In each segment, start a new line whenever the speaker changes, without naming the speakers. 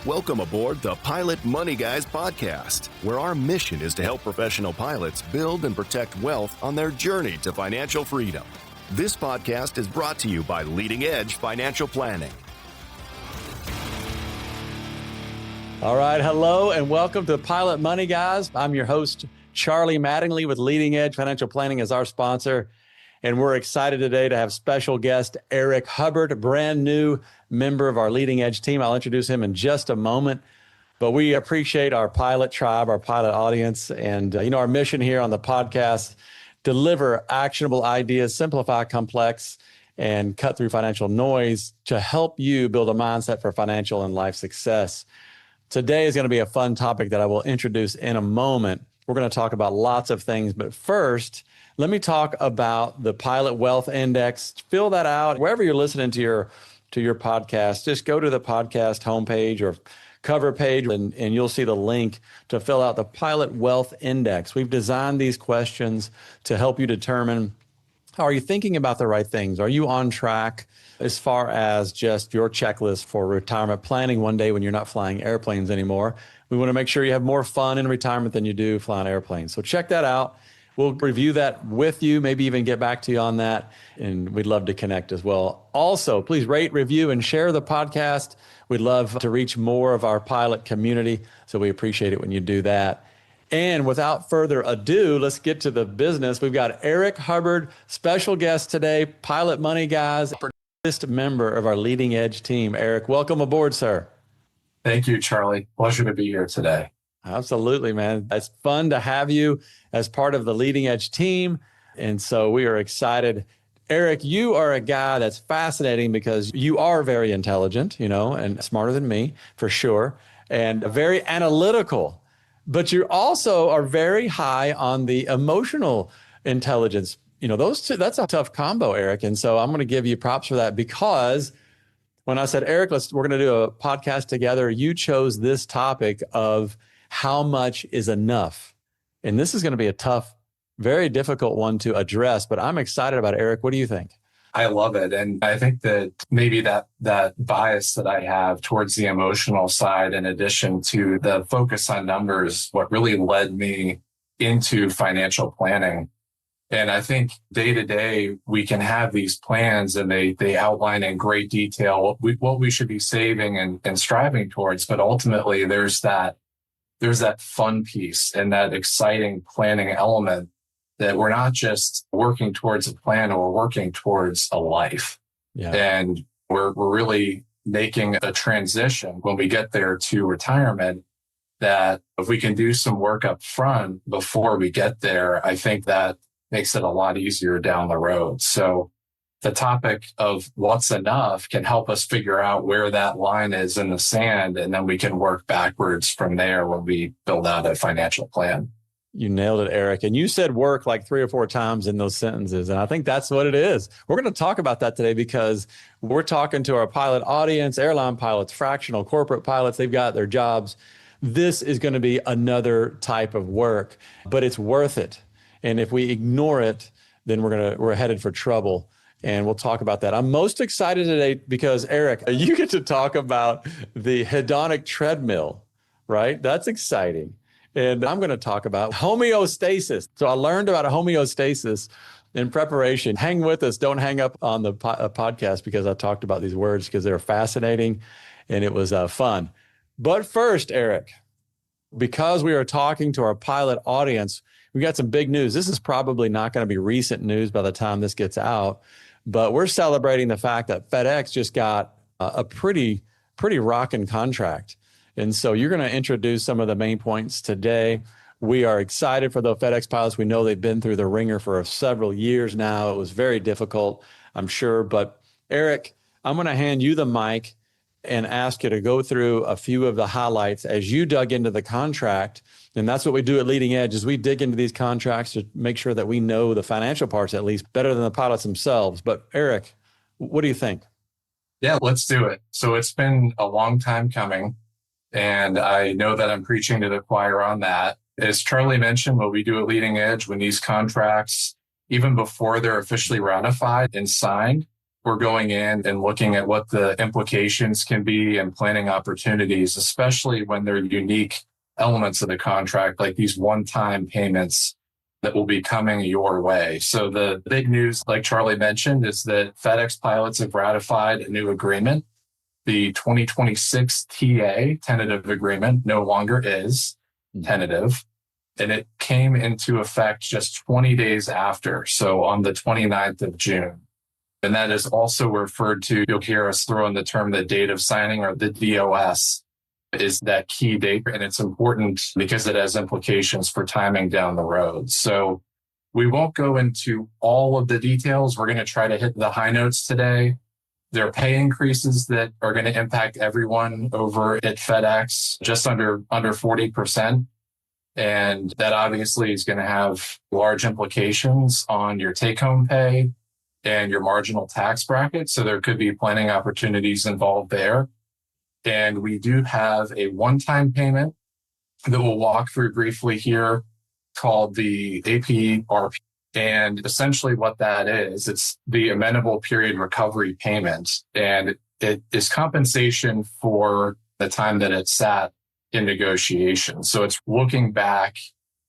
Welcome aboard the Pilot Money Guys podcast, where our mission is to help professional pilots build and protect wealth on their journey to financial freedom. This podcast is brought to you by Leading Edge Financial Planning.
All right, hello and welcome to Pilot Money Guys. I'm your host, Charlie Mattingly with Leading Edge Financial Planning as our sponsor. And we're excited today to have special guest Eric Hubbard, a brand new member of our Leading Edge team. I'll introduce him in just a moment. But we appreciate our pilot tribe, our pilot audience. And, our mission here on the podcast, deliver actionable ideas, simplify complex, and cut through financial noise to help you build a mindset for financial and life success. Today is going to be a fun topic that I will introduce in a moment. We're going to talk about lots of things, but first, let me talk about the Pilot Wealth Index. Fill that out wherever you're listening to your podcast. Just go to the podcast homepage or cover page, and you'll see the link to fill out the Pilot Wealth Index. We've designed these questions to help you determine, are you thinking about the right things? Are you on track as far as just your checklist for retirement planning one day when you're not flying airplanes anymore? We want to make sure you have more fun in retirement than you do flying airplanes. So check that out. We'll review that with you, maybe even get back to you on that, and we'd love to connect as well. Also, please rate, review, and share the podcast. We'd love to reach more of our pilot community, so we appreciate it when you do that. And without further ado, let's get to the business. We've got Eric Hubbard, special guest today, Pilot Money Guys, first member of our Leading Edge team. Eric, welcome aboard, sir.
Thank you, Charlie. Pleasure to be here today.
Absolutely, man. It's fun to have you as part of the Leading Edge team. And so we are excited. Eric, you are a guy that's fascinating because you are very intelligent, and smarter than me for sure, and very analytical. But you also are very high on the emotional intelligence. Those two, that's a tough combo, Eric. And so I'm going to give you props for that because when I said, Eric, we're going to do a podcast together, you chose this topic of how much is enough. And this is going to be a tough, very difficult one to address, but I'm excited about it. Eric, what do you think?
I love it. And I think that maybe that bias that I have towards the emotional side, in addition to the focus on numbers, what really led me into financial planning. And I think day to day, we can have these plans and they outline in great detail what we should be saving and striving towards. But ultimately, there's that fun piece and that exciting planning element that we're not just working towards a plan, or we're working towards a life. Yeah. And we're really making a transition when we get there to retirement, that if we can do some work up front before we get there, I think that makes it a lot easier down the road. So the topic of what's enough can help us figure out where that line is in the sand, and then we can work backwards from there when we build out a financial plan.
You nailed it, Eric. And you said work like 3 or 4 times in those sentences. And I think that's what it is. We're going to talk about that today because we're talking to our pilot audience, airline pilots, fractional, corporate pilots. They've got their jobs. This is going to be another type of work, but it's worth it. And if we ignore it, then we're headed for trouble. And we'll talk about that. I'm most excited today because, Eric, you get to talk about the hedonic treadmill, right? That's exciting. And I'm going to talk about homeostasis. So I learned about a homeostasis in preparation. Hang with us. Don't hang up on the podcast because I talked about these words because they're fascinating and it was fun. But first, Eric, because we are talking to our pilot audience, we got some big news. This is probably not going to be recent news by the time this gets out, but we're celebrating the fact that FedEx just got a pretty rocking contract. And so you're going to introduce some of the main points today. We are excited for the FedEx pilots. We know they've been through the ringer for several years now. It was very difficult, I'm sure. But Eric, I'm going to hand you the mic and ask you to go through a few of the highlights as you dug into the contract. And that's what we do at Leading Edge is we dig into these contracts to make sure that we know the financial parts at least better than the pilots themselves. But Eric, what do you think?
Yeah, let's do it. So it's been a long time coming, and I know that I'm preaching to the choir on that. As Charlie mentioned, what we do at Leading Edge, when these contracts, even before they're officially ratified and signed, we're going in and looking at what the implications can be and planning opportunities, especially when they're unique elements of the contract, like these one-time payments that will be coming your way. So the big news, like Charlie mentioned, is that FedEx pilots have ratified a new agreement. The 2026 TA, tentative agreement, no longer is tentative. And it came into effect just 20 days after, so on the 29th of June. And that is also referred to, you'll hear us throw in the term the date of signing, or the DOS is that key date. And it's important because it has implications for timing down the road. So we won't go into all of the details. We're going to try to hit the high notes today. There are pay increases that are going to impact everyone over at FedEx, just under 40%. And that obviously is going to have large implications on your take-home pay and your marginal tax bracket. So there could be planning opportunities involved there. And we do have a one-time payment that we'll walk through briefly here called the APRP. And essentially what that is, it's the amendable period recovery payment. And it is compensation for the time that it sat in negotiation. So it's looking back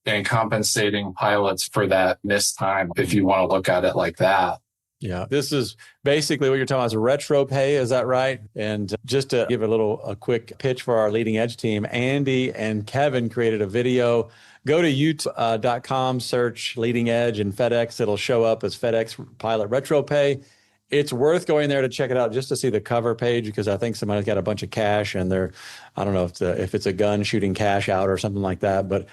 and compensating pilots for that missed time, if you want to look at it like that.
Yeah, this is basically what you're talking about is retro pay. Is that right? And just to give a quick pitch for our leading edge team, Andy and Kevin created a video. Go to youtube.com, search leading edge and FedEx. It'll show up as FedEx pilot retro pay. It's worth going there to check it out just to see the cover page, because I think somebody's got a bunch of cash and I don't know if it's a gun shooting cash out or something like that. But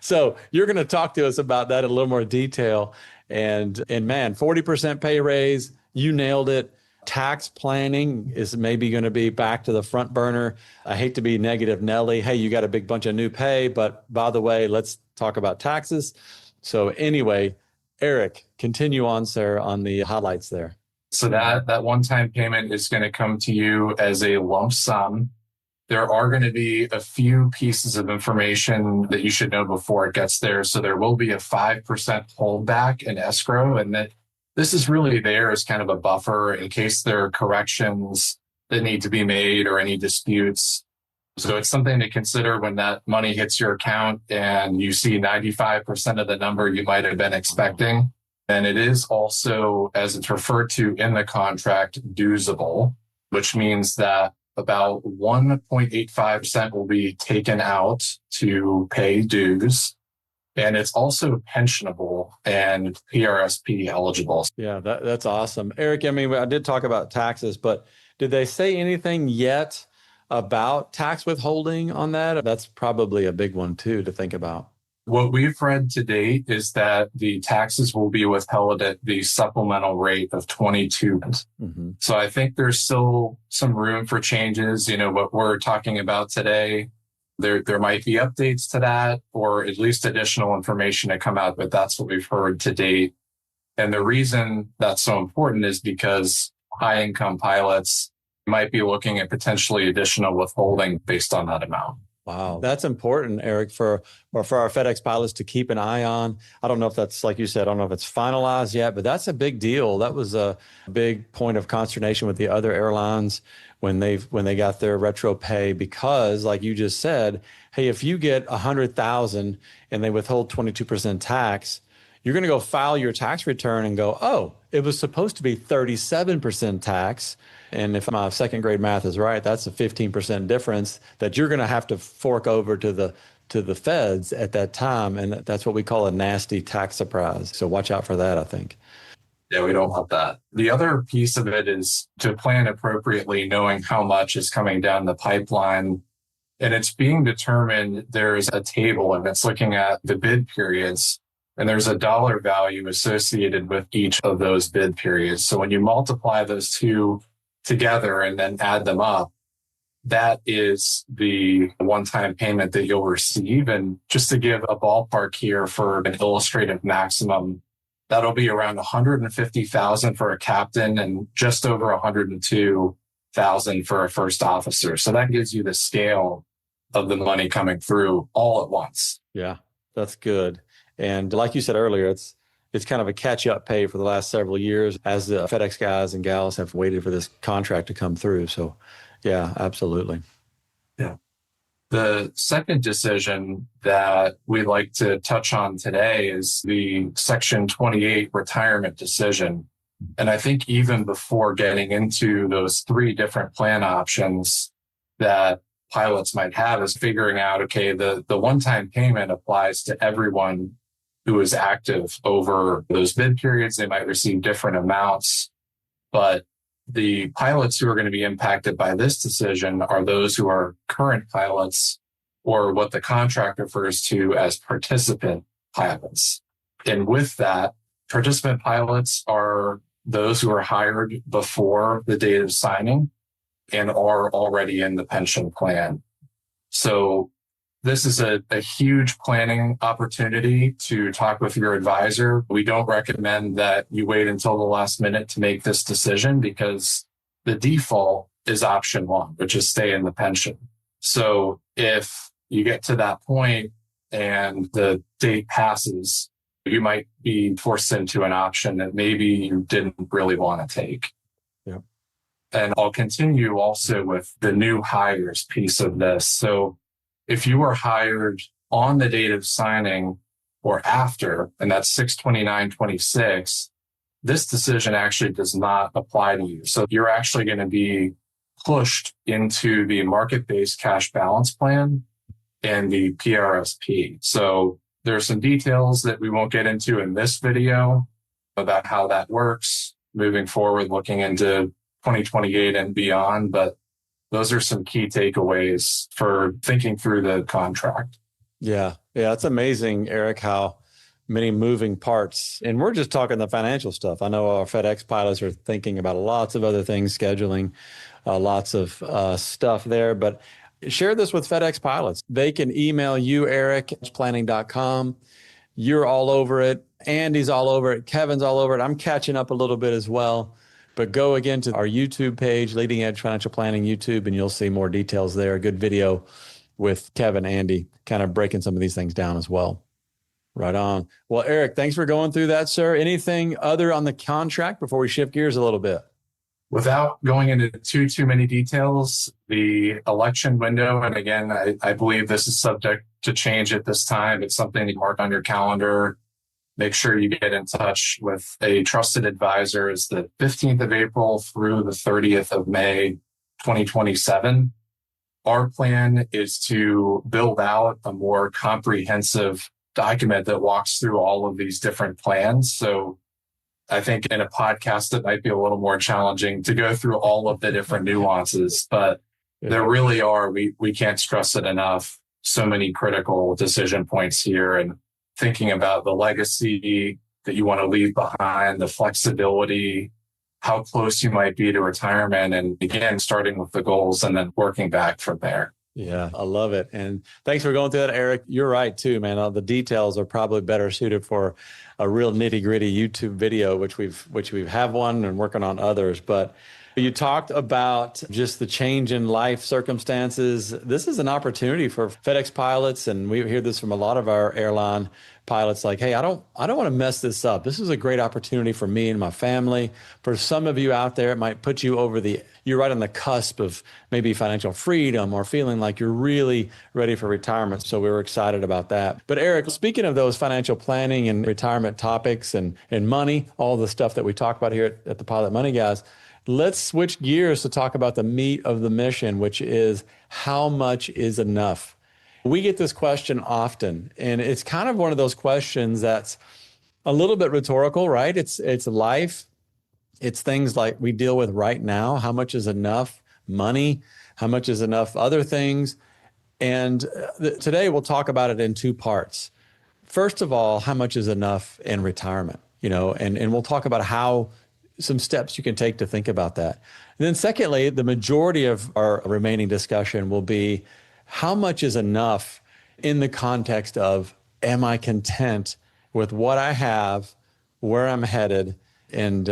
so you're going to talk to us about that in a little more detail. And man, 40% pay raise, you nailed it. Tax planning is maybe going to be back to the front burner. I hate to be negative Nelly. Hey, you got a big bunch of new pay, but by the way, let's talk about taxes. So anyway, Eric, continue on, sir, on the highlights there.
So that one-time payment is going to come to you as a lump sum. There are going to be a few pieces of information that you should know before it gets there. So there will be a 5% holdback in escrow, and that this is really there as kind of a buffer in case there are corrections that need to be made or any disputes. So it's something to consider when that money hits your account and you see 95% of the number you might have been expecting. And it is also, as it's referred to in the contract, duesable, which means that about 1.85% will be taken out to pay dues. And it's also pensionable and PRSP eligible.
Yeah, that's awesome. Eric, I mean, I did talk about taxes, but did they say anything yet about tax withholding on that? That's probably a big one too to think about.
What we've read to date is that the taxes will be withheld at the supplemental rate of 22%. Mm-hmm. So I think there's still some room for changes. You know, what we're talking about today, there might be updates to that or at least additional information to come out, but that's what we've heard to date. And the reason that's so important is because high income pilots might be looking at potentially additional withholding based on that amount.
Wow. That's important, Eric, for our FedEx pilots to keep an eye on. I don't know if that's, like you said, I don't know if it's finalized yet, but that's a big deal. That was a big point of consternation with the other airlines when they got their retro pay, because like you just said, hey, if you get 100,000 and they withhold 22% tax, you're going to go file your tax return and go, oh, it was supposed to be 37% tax. And if my second grade math is right, that's a 15% difference that you're going to have to fork over to the feds at that time. And that's what we call a nasty tax surprise. So watch out for that, I think.
Yeah, we don't want that. The other piece of it is to plan appropriately, knowing how much is coming down the pipeline. And it's being determined, there's a table and it's looking at the bid periods. And there's a dollar value associated with each of those bid periods. So when you multiply those two together and then add them up, that is the one-time payment that you'll receive. And just to give a ballpark here for an illustrative maximum, that'll be around $150,000 for a captain and just over $102,000 for a first officer. So that gives you the scale of the money coming through all at once.
Yeah, that's good. And like you said earlier, it's it's kind of a catch-up pay for the last several years as the FedEx guys and gals have waited for this contract to come through. So, yeah, absolutely.
Yeah. The second decision that we'd like to touch on today is the Section 28 retirement decision. And I think even before getting into those three different plan options that pilots might have is figuring out, okay, the one-time payment applies to everyone who is active over those mid periods. They might receive different amounts, but the pilots who are going to be impacted by this decision are those who are current pilots, or what the contract refers to as participant pilots. And with that, participant pilots are those who are hired before the date of signing and are already in the pension plan. So this is a huge planning opportunity to talk with your advisor. We don't recommend that you wait until the last minute to make this decision, because the default is option one, which is stay in the pension. So if you get to that point and the date passes, you might be forced into an option that maybe you didn't really want to take.
Yeah.
And I'll continue also with the new hires piece of this. So if you were hired on the date of signing or after, and that's 6/29/26, this decision actually does not apply to you. So you're actually going to be pushed into the market-based cash balance plan and the PRSP. So there are some details that we won't get into in this video about how that works moving forward, looking into 2028 and beyond. But those are some key takeaways for thinking through the contract.
Yeah. It's amazing, Eric, how many moving parts. And we're just talking the financial stuff. I know our FedEx pilots are thinking about lots of other things, scheduling, lots of stuff there. But share this with FedEx pilots. They can email you, Eric, planning.com. You're all over it. Andy's all over it. Kevin's all over it. I'm catching up a little bit as well. But go again to our YouTube page, Leading Edge Financial Planning YouTube, and you'll see more details there. A good video with Kevin, Andy, kind of breaking some of these things down as well. Right on. Well, Eric, thanks for going through that, sir. Anything other on the contract before we shift gears a little bit?
Without going into too many details, the election window, and again, I believe this is subject to change at this time. It's something to mark on your calendar. Make sure you get in touch with a trusted advisor. Is the 15th of April through the 30th of May, 2027. Our plan is to build out a more comprehensive document that walks through all of these different plans. So I think in a podcast, it might be a little more challenging to go through all of the different nuances, but there really are, we can't stress it enough, so many critical decision points here. And thinking about the legacy that you want to leave behind, the flexibility, how close you might be to retirement, and again, starting with the goals and then working back from there.
Yeah, I love it. And thanks for going through that, Eric. You're right too, man. The details are probably better suited for a real nitty-gritty YouTube video, which we've have one and working on others. But you talked about just the change in life circumstances. This is an opportunity for FedEx pilots, and we hear this from a lot of our airline pilots, like, hey, I don't want to mess this up. This is a great opportunity for me and my family. For some of you out there, it might put you you're right on the cusp of maybe financial freedom or feeling like you're really ready for retirement. So we were excited about that. But Eric, speaking of those financial planning and retirement topics and money, all the stuff that we talk about here at the Pilot Money Guys, let's switch gears to talk about the meat of the mission, which is how much is enough? We get this question often, and it's kind of one of those questions that's a little bit rhetorical, right? It's life. It's things like we deal with right now. How much is enough money? How much is enough other things? And today we'll talk about it in two parts. First of all, how much is enough in retirement? And we'll talk about how some steps you can take to think about that. And then secondly, the majority of our remaining discussion will be how much is enough in the context of, am I content with what I have, where I'm headed, and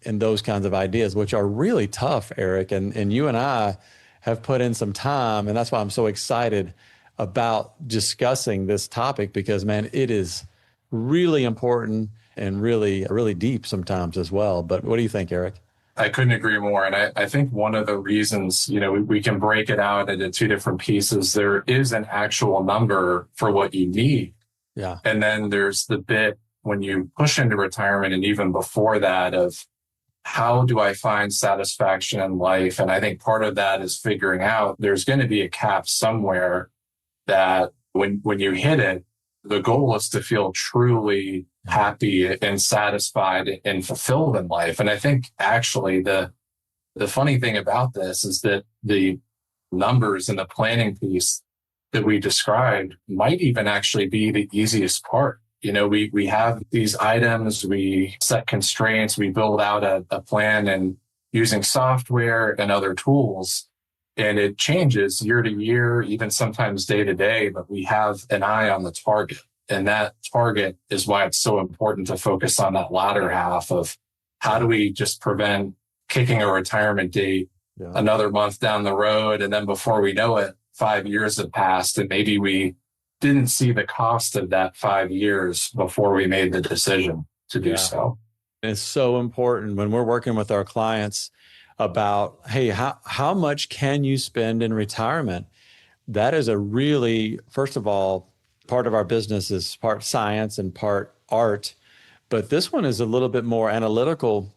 those kinds of ideas, which are really tough, Eric. And you and I have put in some time, and that's why I'm so excited about discussing this topic, because, man, it is really important. and really, really deep sometimes as well. But what do you think, Eric?
I couldn't agree more. And I think one of the reasons, we can break it out into two different pieces. There is an actual number for what you need.
Yeah.
And then there's the bit when you push into retirement and even before that of how do I find satisfaction in life? And I think part of that is figuring out there's going to be a cap somewhere that when you hit it, the goal is to feel truly happy and satisfied and fulfilled in life. And I think actually the funny thing about this is that the numbers and the planning piece that we described might even actually be the easiest part. We have these items, we set constraints, we build out a plan and using software and other tools. And it changes year to year, even sometimes day to day, but we have an eye on the target. And that target is why it's so important to focus on that latter half of how do we just prevent kicking a retirement date another month down the road. And then before we know it, 5 years have passed and maybe we didn't see the cost of that 5 years before we made the decision to do so.
It's so important when we're working with our clients about, hey, how much can you spend in retirement? That is a really, first of all, part of our business is part science and part art. But this one is a little bit more analytical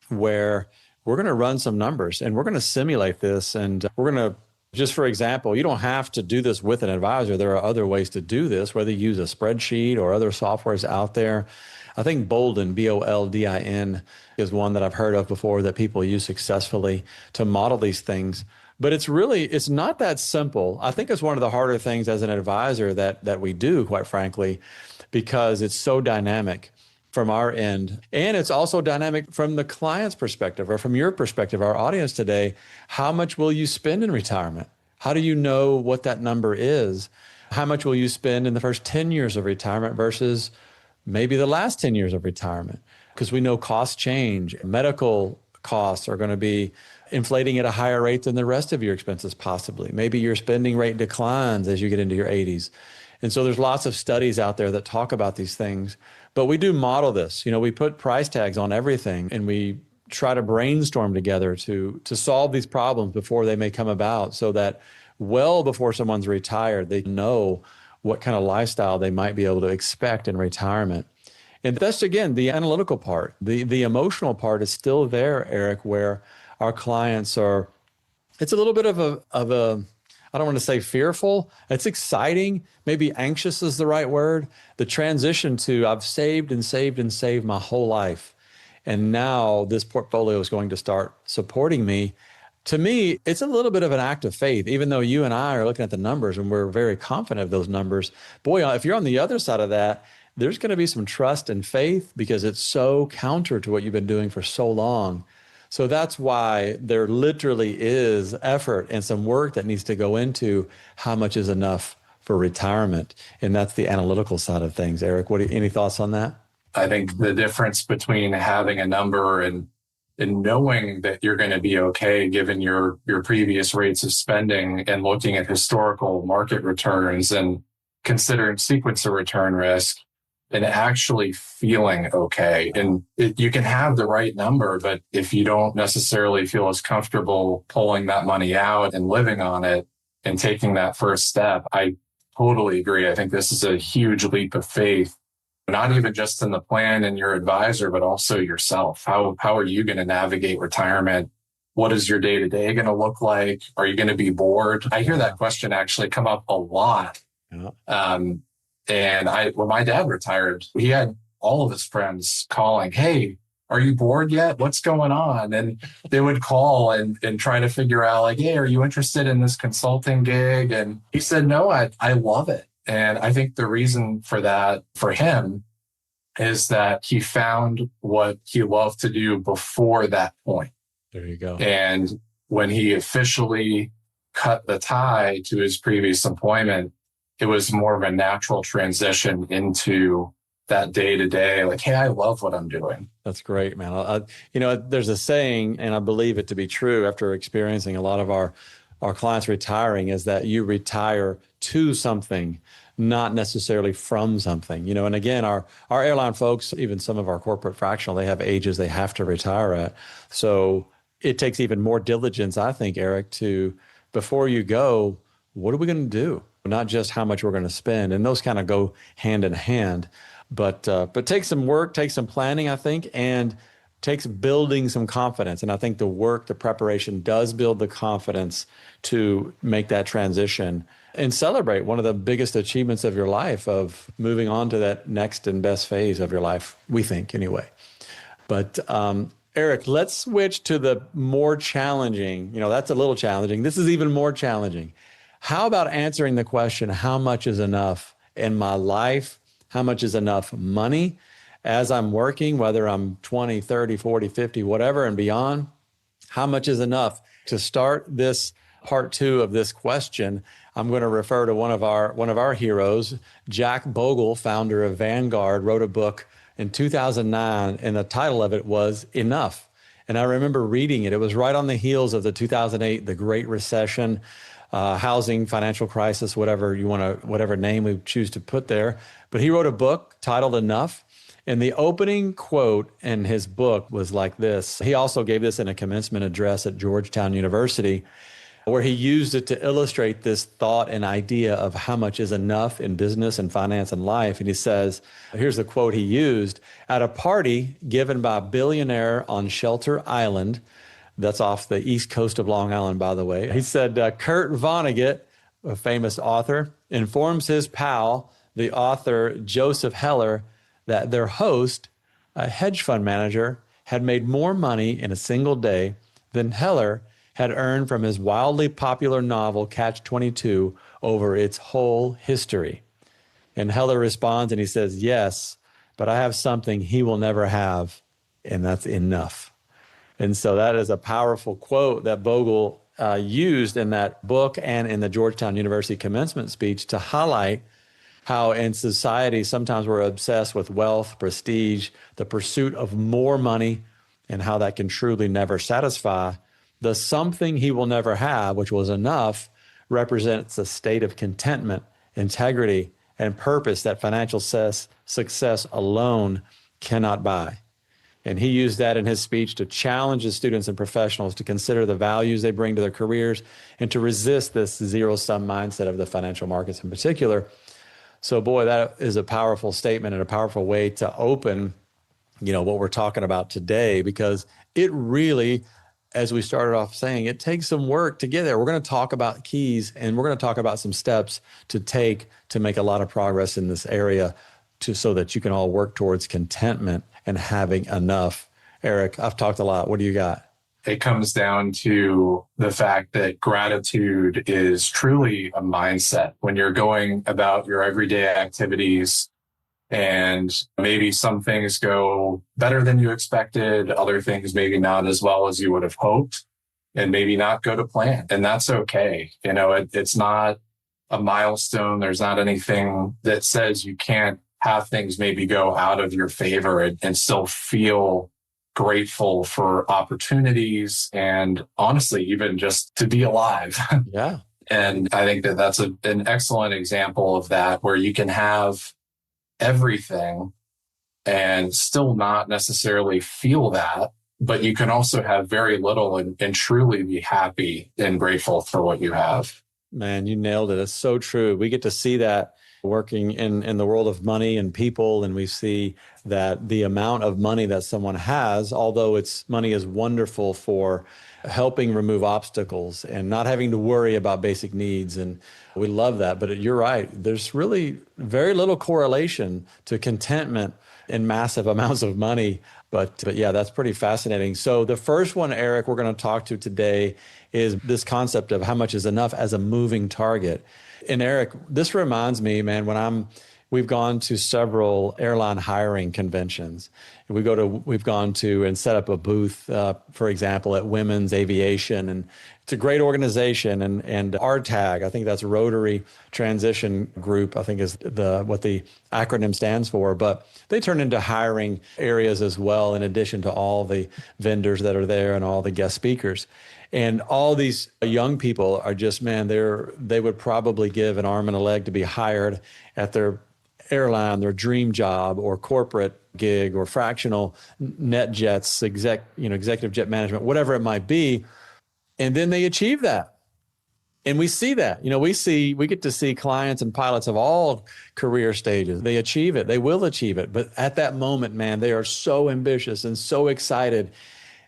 where we're going to run some numbers and we're going to simulate this. And we're going to, just for example, you don't have to do this with an advisor. There are other ways to do this, whether you use a spreadsheet or other softwares out there. I think Boldin, Boldin, is one that I've heard of before that people use successfully to model these things. But it's not that simple. I think it's one of the harder things as an advisor that we do, quite frankly, because it's so dynamic from our end. And it's also dynamic from the client's perspective or from your perspective, our audience today. How much will you spend in retirement? How do you know what that number is? How much will you spend in the first 10 years of retirement versus maybe the last 10 years of retirement? Because we know costs change. Medical costs are going to be inflating at a higher rate than the rest of your expenses possibly. Maybe your spending rate declines as you get into your 80s. And so there's lots of studies out there that talk about these things. But we do model this. We put price tags on everything and we try to brainstorm together to solve these problems before they may come about so that well before someone's retired, they know what kind of lifestyle they might be able to expect in retirement. And that's, again, the analytical part. The emotional part is still there, Eric, where our clients are, it's a little bit of a, I don't want to say fearful. It's exciting. Maybe anxious is the right word. The transition to I've saved and saved and saved my whole life. And now this portfolio is going to start supporting me. To me, it's a little bit of an act of faith, even though you and I are looking at the numbers and we're very confident of those numbers. Boy, if you're on the other side of that, there's going to be some trust and faith because it's so counter to what you've been doing for so long. So that's why there literally is effort and some work that needs to go into how much is enough for retirement. And that's the analytical side of things. Eric, any thoughts on that?
I think the difference between having a number and knowing that you're going to be okay given your previous rates of spending and looking at historical market returns and considering sequence of return risk and actually feeling okay. And you can have the right number, but if you don't necessarily feel as comfortable pulling that money out and living on it and taking that first step, I totally agree. I think this is a huge leap of faith, not even just in the plan and your advisor, but also yourself. How are you going to navigate retirement? What is your day-to-day going to look like? Are you going to be bored? I hear that question actually come up a lot. Yeah. And when my dad retired, he had all of his friends calling, "Hey, are you bored yet? What's going on?" And they would call and try to figure out like, "Hey, are you interested in this consulting gig?" And he said, "No, I love it." And I think the reason for that for him is that he found what he loved to do before that point.
There you go.
And when he officially cut the tie to his previous employment, it was more of a natural transition into that day to day, like, "Hey, I love what I'm doing."
That's great, man. There's a saying, and I believe it to be true after experiencing a lot of our clients retiring, is that you retire to something, not necessarily from something, and again, our airline folks, even some of our corporate fractional, they have ages they have to retire at. So it takes even more diligence, I think, Eric, to before you go, what are we going to do? Not just how much we're going to spend. And those kind of go hand in hand, but take some work, take some planning, I think, and takes building some confidence. And I think the preparation does build the confidence to make that transition and celebrate one of the biggest achievements of your life of moving on to that next and best phase of your life, we think anyway. But Eric, let's switch to the more challenging, that's a little challenging. This is even more challenging. How about answering the question, how much is enough in my life? How much is enough money? As I'm working, whether I'm 20, 30, 40, 50, whatever and beyond, how much is enough? To start this part 2 of this question, I'm going to refer to one of our heroes, Jack Bogle, founder of Vanguard, wrote a book in 2009, and the title of it was Enough. And I remember reading it. It was right on the heels of the 2008, the Great Recession, housing, financial crisis, whatever name we choose to put there. But he wrote a book titled Enough. And the opening quote in his book was like this. He also gave this in a commencement address at Georgetown University, where he used it to illustrate this thought and idea of how much is enough in business and finance and life. And he says, here's the quote he used: at a party given by a billionaire on Shelter Island, that's off the east coast of Long Island, by the way. He said, Kurt Vonnegut, a famous author, informs his pal, the author Joseph Heller, that their host, a hedge fund manager, had made more money in a single day than Heller had earned from his wildly popular novel Catch-22 over its whole history. And Heller responds and he says, yes, but I have something he will never have, and that's enough. And so that is a powerful quote that Bogle used in that book and in the Georgetown University commencement speech to highlight how in society sometimes we're obsessed with wealth, prestige, the pursuit of more money, and how that can truly never satisfy. The something he will never have, which was enough, represents a state of contentment, integrity, and purpose that financial success alone cannot buy. And he used that in his speech to challenge his students and professionals to consider the values they bring to their careers and to resist this zero-sum mindset of the financial markets in particular. So boy, that is a powerful statement and a powerful way to open, what we're talking about today, because it really, as we started off saying, it takes some work to get there. We're going to talk about keys and we're going to talk about some steps to take to make a lot of progress in this area so that you can all work towards contentment and having enough. Eric, I've talked a lot. What do you got?
It comes down to the fact that gratitude is truly a mindset. When you're going about your everyday activities and maybe some things go better than you expected, other things maybe not as well as you would have hoped, and maybe not go to plan. And that's okay. It's not a milestone. There's not anything that says you can't have things maybe go out of your favor and still feel grateful for opportunities and honestly, even just to be alive.
Yeah.
And I think that that's an excellent example of that, where you can have everything and still not necessarily feel that, but you can also have very little and truly be happy and grateful for what you have.
Man, you nailed it. It's so true. We get to see that working in the world of money and people, and we see that the amount of money that someone has, although money is wonderful for helping remove obstacles and not having to worry about basic needs, and we love that. But you're right. There's really very little correlation to contentment in massive amounts of money. But yeah, that's pretty fascinating. So the first one, Eric, we're going to talk to today is this concept of how much is enough as a moving target. And Eric, this reminds me, man, we've gone to several airline hiring conventions. We've gone to and set up a booth, for example, at Women's Aviation it's a great organization, and RTAG, I think that's Rotary Transition Group, I think is what the acronym stands for, but they turn into hiring areas as well, in addition to all the vendors that are there and all the guest speakers. And all these young people are just, man, they would probably give an arm and a leg to be hired at their airline, their dream job, or corporate gig, or fractional net jets, executive jet management, whatever it might be. And then they achieve that. And we see that, we get to see clients and pilots of all career stages. They achieve it. They will achieve it. But at that moment, man, they are so ambitious and so excited.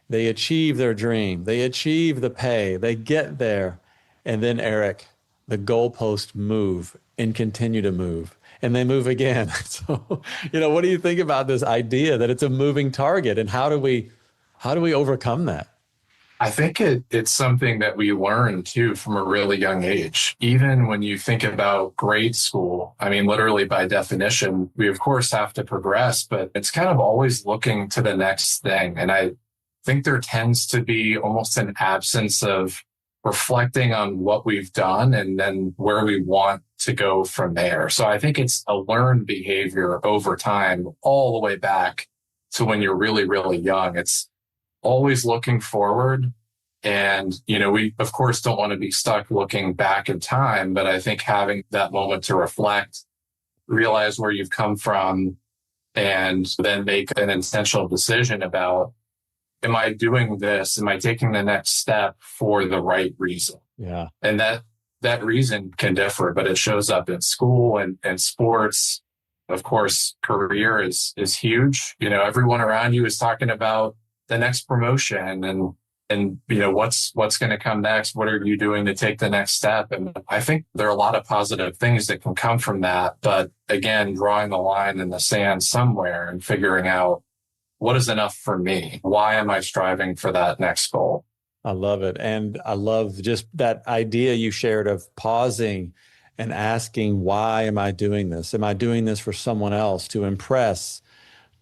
They achieve their dream. They achieve the pay. They get there. And then, Eric, the goalposts move and continue to move. And they move again. So, what do you think about this idea that it's a moving target, and how do we overcome that?
I think it's something that we learn too from a really young age. Even when you think about grade school, I mean, literally by definition, we of course have to progress, but it's kind of always looking to the next thing. And I think there tends to be almost an absence of reflecting on what we've done and then where we want to go from there. So I think it's a learned behavior over time, all the way back to when you're really, really young. It's always looking forward. And, we of course don't want to be stuck looking back in time, but I think having that moment to reflect, realize where you've come from, and then make an intentional decision about, am I doing this? Am I taking the next step for the right reason?
Yeah.
And that reason can differ, but it shows up in school and sports. Of course, career is huge. Everyone around you is talking about the next promotion and what's going to come next. What are you doing to take the next step? And I think there are a lot of positive things that can come from that. But again, drawing the line in the sand somewhere and figuring out, what is enough for me? Why am I striving for that next goal?
I love it. And I love just that idea you shared of pausing and asking, why am I doing this? Am I doing this for someone else, to impress,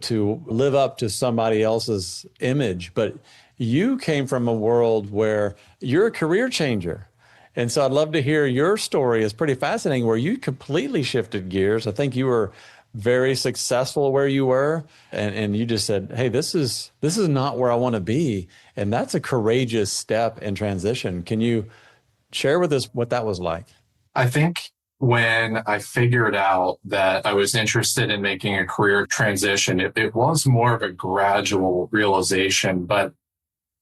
to live up to somebody else's image? But you came from a world where you're a career changer. And so I'd love to hear your story. It's pretty fascinating, where you completely shifted gears. I think you were very successful where you were, and you just said, hey, this is not where I want to be. And that's a courageous step in transition. Can you share with us what that was like?
I think when I figured out that I was interested in making a career transition, it was more of a gradual realization, but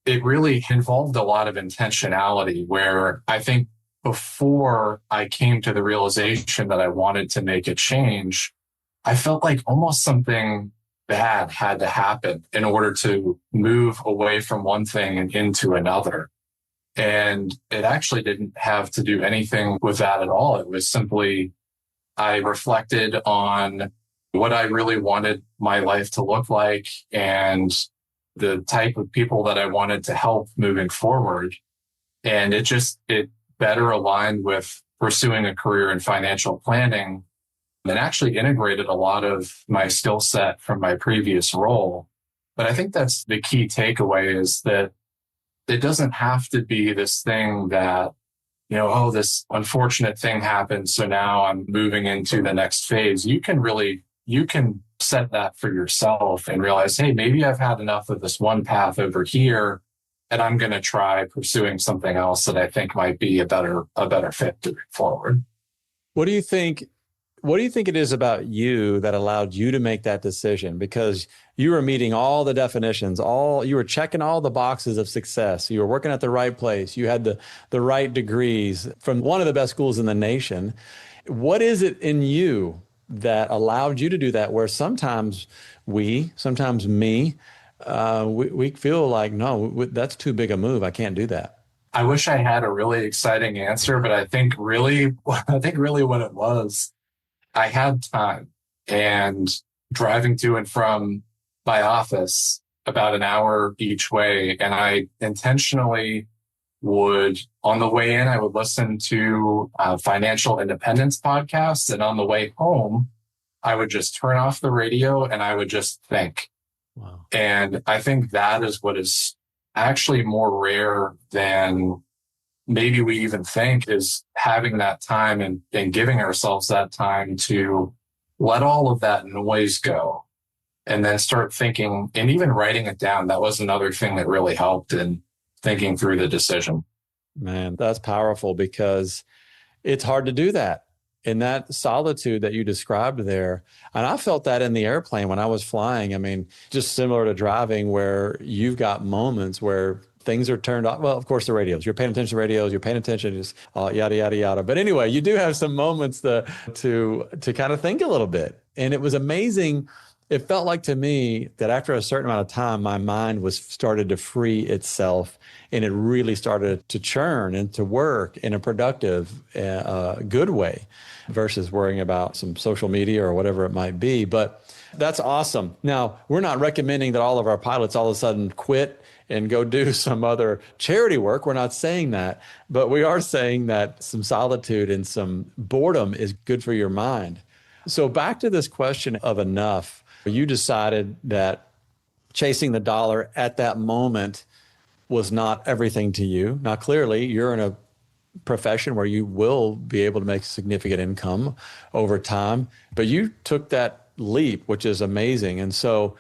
it really involved a lot of intentionality, where I think before I came to the realization that I wanted to make a change, I felt like almost something bad had to happen in order to move away from one thing and into another. And it actually didn't have to do anything with that at all. It was simply, I reflected on what I really wanted my life to look like and the type of people that I wanted to help moving forward. And it better aligned with pursuing a career in financial planning, and actually integrated a lot of my skill set from my previous role. But I think that's the key takeaway, is that it doesn't have to be this thing that, this unfortunate thing happened, so now I'm moving into the next phase. You can set that for yourself and realize, hey, maybe I've had enough of this one path over here, and I'm going to try pursuing something else that I think might be a better fit to move forward.
What do you think it is about you that allowed you to make that decision? Because you were meeting all the definitions, you were checking all the boxes of success. You were working at the right place. You had the right degrees from one of the best schools in the nation. What is it in you that allowed you to do that, where sometimes me, we feel like, no, that's too big a move. I can't do that.
I wish I had a really exciting answer, but I think really what it was, I had time, and driving to and from my office about an hour each way. And I intentionally would, on the way in, I would listen to financial independence podcasts. And on the way home, I would just turn off the radio and I would just think.
Wow.
And I think that is what is actually more rare than maybe we even think is having that time and giving ourselves that time to let all of that noise go and then start thinking and even writing it down. That was another thing that really helped in thinking through the decision.
Man, that's powerful because it's hard to do that in that solitude that you described there. And I felt that in the airplane when I was flying. I mean, just similar to driving where you've got moments where things are turned off. Well, of course, the radios, you're paying attention to radios, you're paying attention to just yada, yada, yada. But anyway, you do have some moments to kind of think a little bit. And it was amazing. It felt like to me that after a certain amount of time, my mind was started to free itself and it really started to churn and to work in a productive, good way versus worrying about some social media or whatever it might be. But that's awesome. Now, we're not recommending that all of our pilots all of a sudden quit and go do some other charity work. We're not saying that, but we are saying that some solitude and some boredom is good for your mind. So back to this question of enough, you decided that chasing the dollar at that moment was not everything to you. Now, clearly, you're in a profession where you will be able to make significant income over time, but you took that leap, which is amazing. And so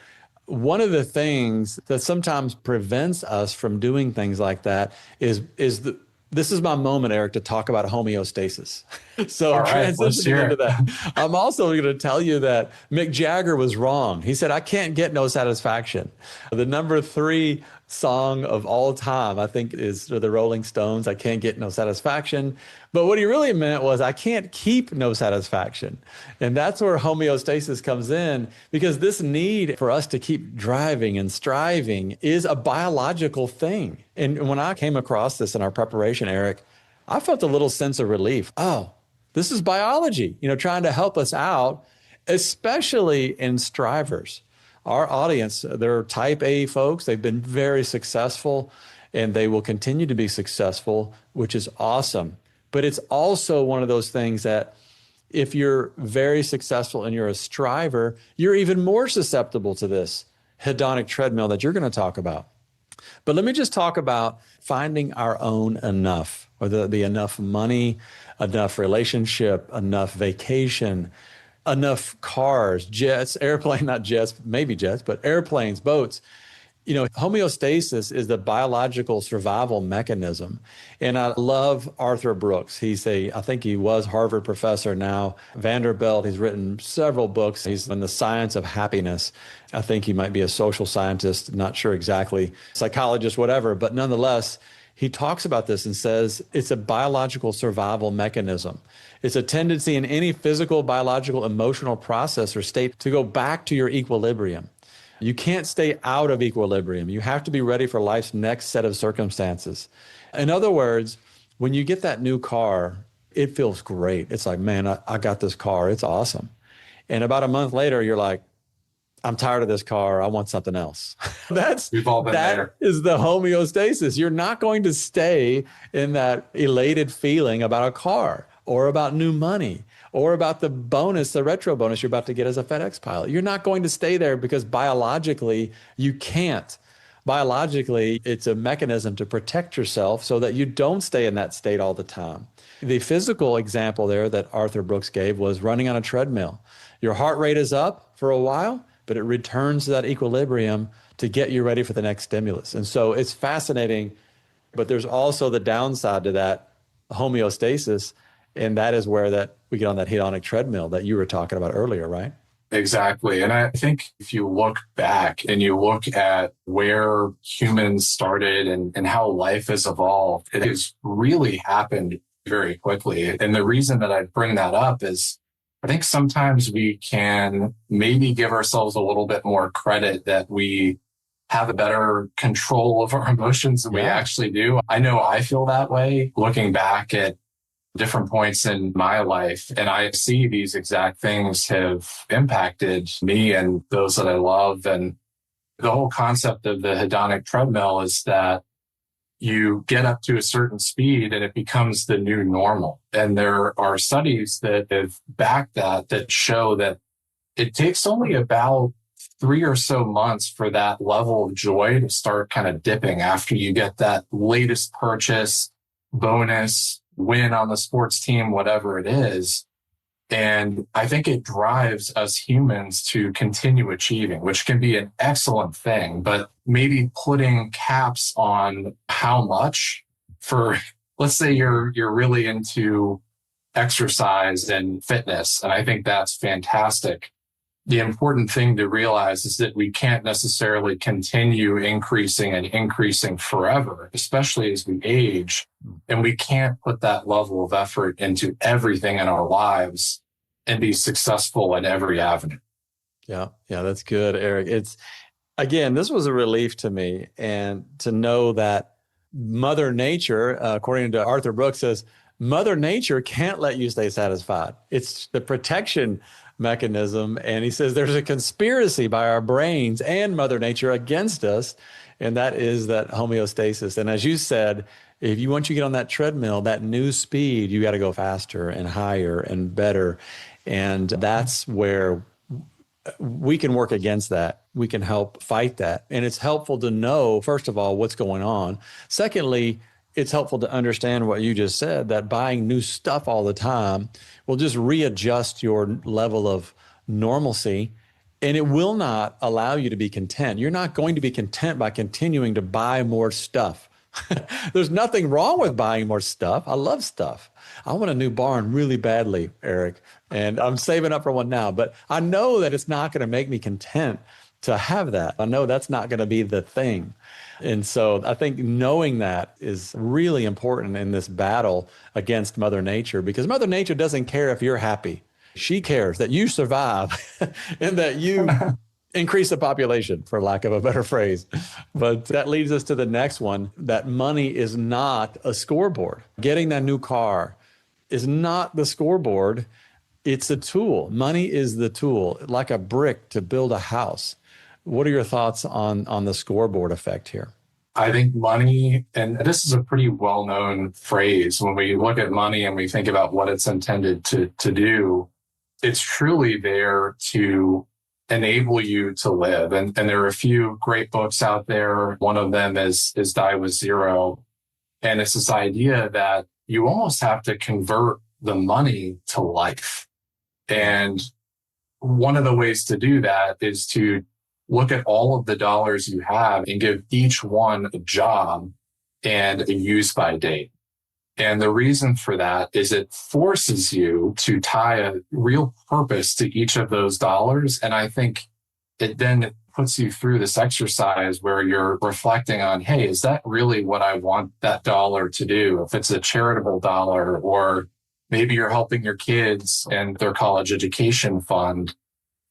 one of the things that sometimes prevents us from doing things like that is this is my moment, Eric, to talk about homeostasis. So transitioning into that, I'm also going to tell you that Mick Jagger was wrong. He said, I can't get no satisfaction. The number 3 song of all time, I think, is the Rolling Stones, I Can't Get No Satisfaction. But what he really meant was, I can't keep no satisfaction. And that's where homeostasis comes in, because this need for us to keep driving and striving is a biological thing. And when I came across this in our preparation, Eric, I felt a little sense of relief. Oh, this is biology, trying to help us out, especially in strivers. Our audience, they're type A folks. They've been very successful and they will continue to be successful, which is awesome. But it's also one of those things that if you're very successful and you're a striver, you're even more susceptible to this hedonic treadmill that you're going to talk about. But let me just talk about finding our own enough, whether it be enough money, enough relationship, enough vacation, enough cars, jets, airplane, not jets, maybe jets, but airplanes, boats. Homeostasis is the biological survival mechanism. And I love Arthur Brooks. I think he was Harvard professor now, Vanderbilt. He's written several books. He's in the science of happiness. I think he might be a social scientist, not sure exactly, psychologist, whatever, but nonetheless, he talks about this and says it's a biological survival mechanism. It's a tendency in any physical, biological, emotional process or state to go back to your equilibrium. You can't stay out of equilibrium. You have to be ready for life's next set of circumstances. In other words, when you get that new car, it feels great. It's like, man, I got this car. It's awesome. And about a month later, you're like, I'm tired of this car. I want something else.
We've all been there.
Is the homeostasis. You're not going to stay in that elated feeling about a car or about new money or about the bonus, the retro bonus you're about to get as a FedEx pilot. You're not going to stay there because biologically you can't. Biologically, it's a mechanism to protect yourself so that you don't stay in that state all the time. The physical example there that Arthur Brooks gave was running on a treadmill. Your heart rate is up for a while, but it returns to that equilibrium to get you ready for the next stimulus. And so it's fascinating, but there's also the downside to that homeostasis, and that is where that we get on that hedonic treadmill that you were talking about earlier, right?
Exactly. And I think if you look back and you look at where humans started and how life has evolved, it has really happened very quickly. And the reason that I bring that up is I think sometimes we can maybe give ourselves a little bit more credit that we have a better control of our emotions than we actually do. I know I feel that way looking back at different points in my life. And I see these exact things have impacted me and those that I love. And the whole concept of the hedonic treadmill is that you get up to a certain speed and it becomes the new normal. And there are studies that have backed that show that it takes only about 3 or so months for that level of joy to start kind of dipping after you get that latest purchase. bonus, win on the sports team, whatever it is. And I think it drives us humans to continue achieving, which can be an excellent thing, but maybe putting caps on how much for, let's say you're really into exercise and fitness. And I think that's fantastic. The important thing to realize is that we can't necessarily continue increasing and increasing forever, especially as we age. And we can't put that level of effort into everything in our lives and be successful in every avenue.
Yeah, that's good, Eric. Again, this was a relief to me, and to know that Mother Nature, according to Arthur Brooks, says Mother Nature can't let you stay satisfied. It's the protection mechanism. And he says there's a conspiracy by our brains and Mother Nature against us. And that is that homeostasis. And as you said, if you want to get on that treadmill, that new speed, you got to go faster and higher and better. And that's where we can work against that. We can help fight that. And it's helpful to know, first of all, what's going on. Secondly, it's helpful to understand what you just said, that buying new stuff all the time will just readjust your level of normalcy, and it will not allow you to be content. You're not going to be content by continuing to buy more stuff. There's nothing wrong with buying more stuff. I love stuff. I want a new barn really badly, Eric, and I'm saving up for one now, but I know that it's not going to make me content to have that. I know that's not going to be the thing. And so I think knowing that is really important in this battle against Mother Nature, because Mother Nature doesn't care if you're happy. She cares that you survive and that you increase the population, for lack of a better phrase. But that leads us to the next one, that money is not a scoreboard. Getting that new car is not the scoreboard. It's a tool. Money is the tool, like a brick to build a house. What are your thoughts on the scoreboard effect here?
I think money, and this is a pretty well-known phrase, when we look at money and we think about what it's intended to do, it's truly there to enable you to live. And there are a few great books out there. One of them is Die with Zero. And it's this idea that you almost have to convert the money to life. And one of the ways to do that is to look at all of the dollars you have and give each one a job and a use by date. And the reason for that is it forces you to tie a real purpose to each of those dollars. And I think it then puts you through this exercise where you're reflecting on, hey, is that really what I want that dollar to do? If it's a charitable dollar, or maybe you're helping your kids and their college education fund,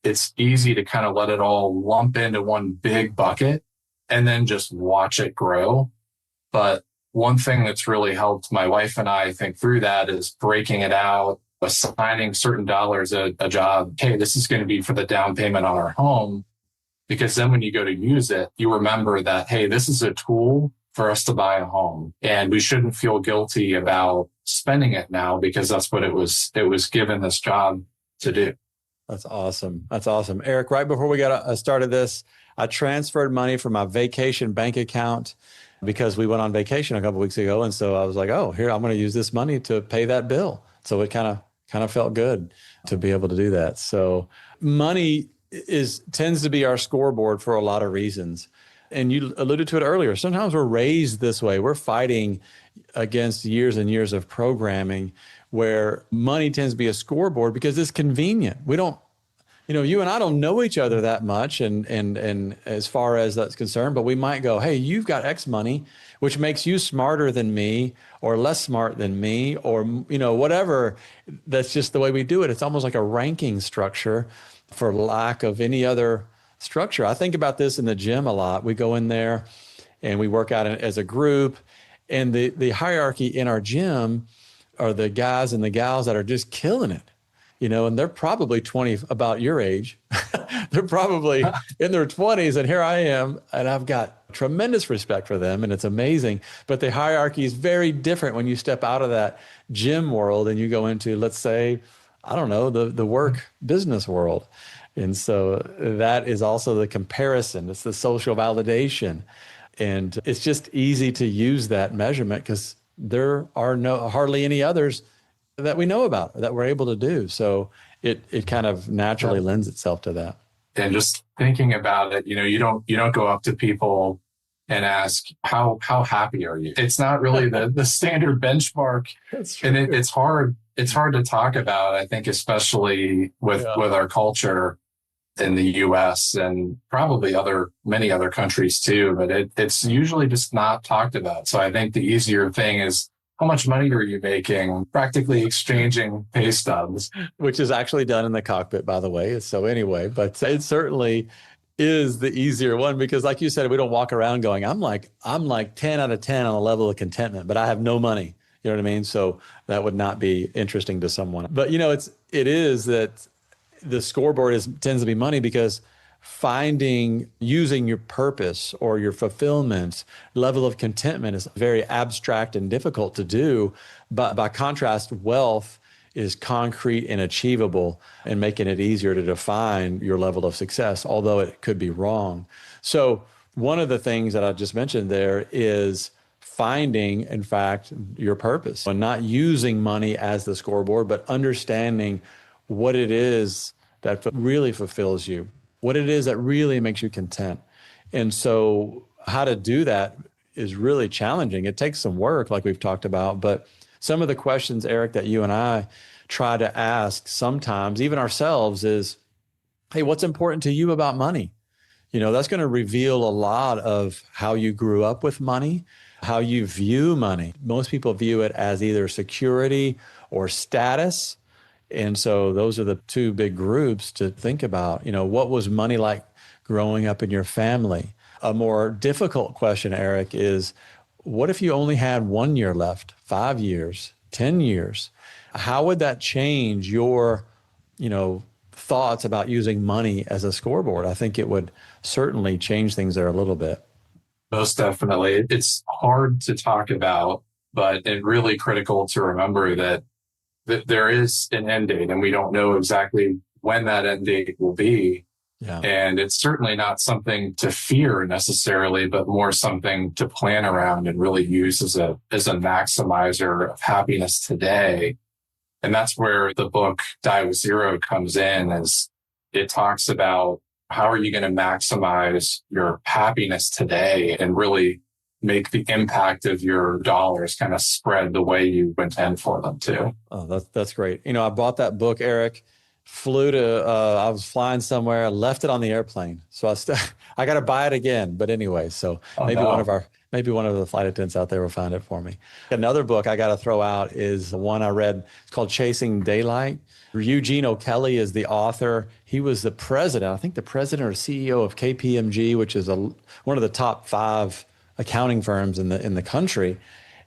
it's easy to kind of let it all lump into one big bucket and then just watch it grow. But one thing that's really helped my wife and I think through that is breaking it out, assigning certain dollars a job. Hey, this is going to be for the down payment on our home. Because then when you go to use it, you remember that, hey, this is a tool for us to buy a home. And we shouldn't feel guilty about spending it now, because that's what it was given this job to do.
That's awesome. That's awesome. Eric, right before we got started this, I transferred money from my vacation bank account because we went on vacation a couple of weeks ago. And so I was like, oh, here, I'm going to use this money to pay that bill. So it kind of felt good to be able to do that. So money tends to be our scoreboard for a lot of reasons. And you alluded to it earlier. Sometimes we're raised this way. We're fighting against years and years of programming where money tends to be a scoreboard because it's convenient. We don't, you and I don't know each other that much, and as far as that's concerned, but we might go, hey, you've got X money, which makes you smarter than me or less smart than me, or, whatever. That's just the way we do it. It's almost like a ranking structure for lack of any other structure. I think about this in the gym a lot. We go in there and we work out as a group, and the hierarchy in our gym are the guys and the gals that are just killing it, and they're probably 20, about your age. They're probably in their 20s, and here I am, and I've got tremendous respect for them, and it's amazing. But the hierarchy is very different when you step out of that gym world and you go into, let's say, I don't know, the work business world. And so that is also the comparison. It's the social validation. And it's just easy to use that measurement because there are hardly any others that we know about that we're able to do. So it kind of naturally lends itself to that.
And just thinking about it, you don't go up to people and ask how happy are you? It's not really the standard benchmark.
That's true.
And it's hard to talk about, I think, especially with our culture in the US and probably many other countries too, but it's usually just not talked about. So I think the easier thing is, how much money are you making? Practically exchanging pay stubs.
Which is actually done in the cockpit, by the way. So anyway, but it certainly is the easier one because like you said, we don't walk around going, I'm like 10 out of 10 on a level of contentment, but I have no money. You know what I mean? So that would not be interesting to someone. But it is that the scoreboard tends to be money because using your purpose or your fulfillment level of contentment is very abstract and difficult to do. But by contrast, wealth is concrete and achievable and making it easier to define your level of success, although it could be wrong. So one of the things that I just mentioned there is finding, in fact, your purpose and not using money as the scoreboard, but understanding what it is that really fulfills you, what it is that really makes you content. And so how to do that is really challenging. It takes some work, like we've talked about, but some of the questions, Eric, that you and I try to ask sometimes, even ourselves, is, hey, what's important to you about money? That's going to reveal a lot of how you grew up with money, how you view money. Most people view it as either security or status. And so those are the two big groups to think about. What was money like growing up in your family? A more difficult question, Eric, is what if you only had 1 year left, 5 years, 10 years? How would that change your, thoughts about using money as a scoreboard? I think it would certainly change things there a little bit.
Most definitely. It's hard to talk about, but it's really critical to remember that there is an end date and we don't know exactly when that end date will be.
Yeah.
And it's certainly not something to fear necessarily, but more something to plan around and really use as a maximizer of happiness today. And that's where the book Die with Zero comes in, as it talks about how are you going to maximize your happiness today and really make the impact of your dollars kind of spread the way you intend for them to.
Oh, that's great. I bought that book, Eric, I was flying somewhere, left it on the airplane. So I got to buy it again. But anyway, so maybe one of the flight attendants out there will find it for me. Another book I got to throw out is the one I read. It's called Chasing Daylight. Eugene O'Kelly is the author. He was the president or CEO of KPMG, which is one of the top 5 accounting firms in the country,